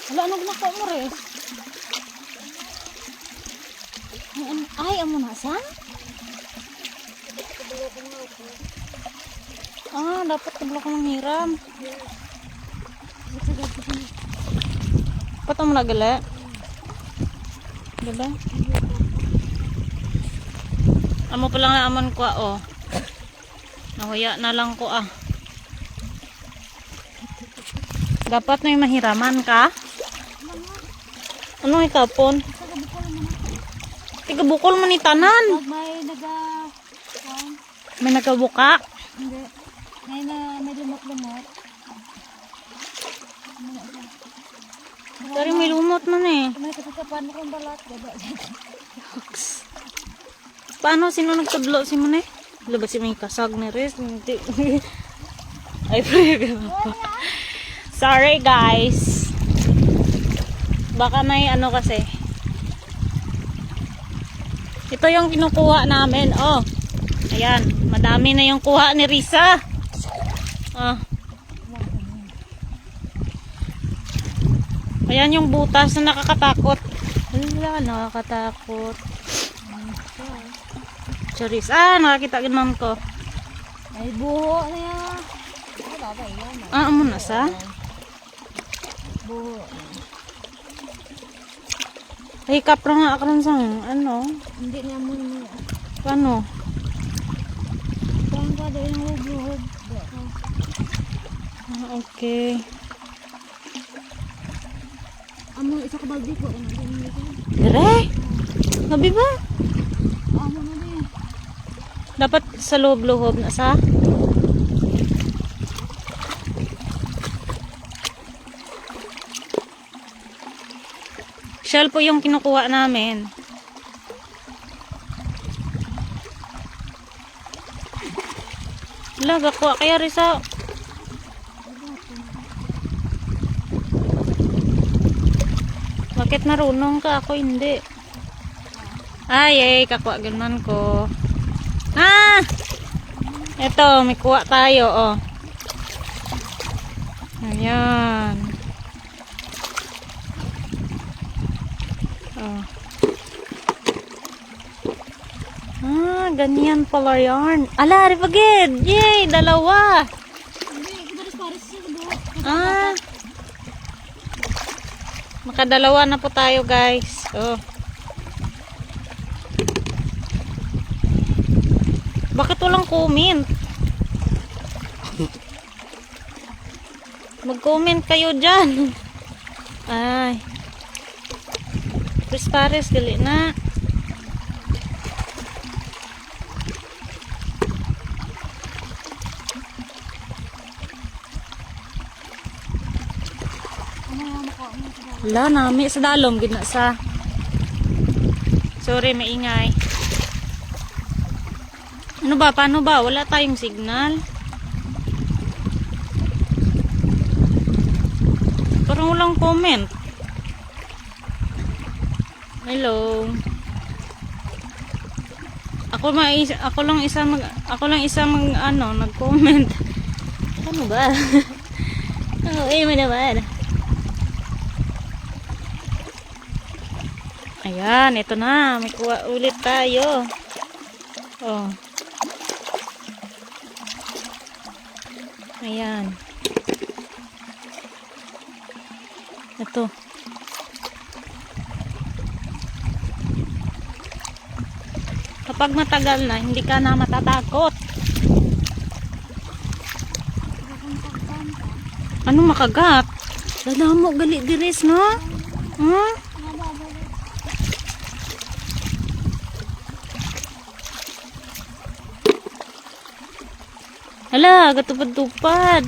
Wala nang nako mo res. Ay, amo na san? Ah, dapat kablo ko ng hiram. Patong na gali. Gali. Amo pa lang na amon ko oh. Nahuya na lang ko ah. Dapat na yung mahiraman ka. Ano itapon? Tiga bukol man itanan. May nagabuka. Hindi. May lumot-lumot. Dari may lumot man eh. May katapan mo kong balat. Paano sino nagtudlo si mo eh? Labat si may kasag ni Riz. Ay, sorry guys. Baka may ano kasi. Ito yung kinukuha namin. Oh. Ayan. Madami na yung kuha ni Risa. Oh. Ayan yung butas na nakakatakot. Wala, nakakatakot. Charis. Ah, nakakita gano'n ko. May buho na yan. Ah, amo na sa? Buho. Ay, kapra nga akaron sa ano? Hindi niya mo na. Paano? Parang ka doon yung hub-hub. Ah, okay. Amo, isa ka baldi ko. Dire? Gabi ba? Amo na din. Dapat sa loob-loob na sa? Shell po yung kinukuha namin. Wala, gakuha kaya Risa. Bakit marunong ka? Ako hindi. Ay, kakuha ganman ko. Ah! Ito, may kuha tayo, oh. Ayan. Oh. Ah, ganyan pala yarn. Ala, ripagid! Yay! Dalawa! Ah! Makadalawa na po tayo, guys. Oh. Bakit walang comment? Mag-comment kayo dyan. Ay. Pares gali na. Wala nami sa dalom gina sa. Sorry, maingay. Ano ba? Paano ba? Wala tayong signal. Parang walang comment. Hello. Ako lang isa ano, nag-comment. Ano ba? Oh, mo naman. Ayan, ito na. May kuha ulit tayo. Oh. Ayan. Ito. Kapag matagal na, hindi ka na matatakot. Ano makagat? Dadamo gali diris, no? Hmm? Hala, gatupad-tupad.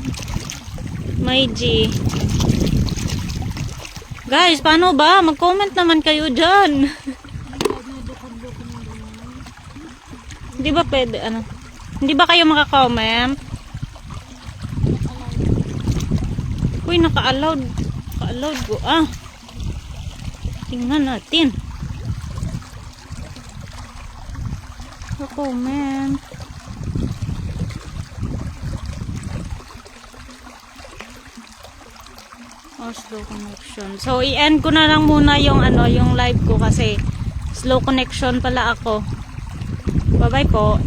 May G. Guys, paano ba? Mag-comment naman kayo dyan. Hindi ba pwede, ano? Hindi ba kayo maka-comment? Uy, naka-allowed. Naka-allowed ko. Ah. Tingnan natin. Naka-comment. Oh, slow connection. So, i-end ko na lang muna yung yung live ko kasi slow connection pala ako. Bye-bye po.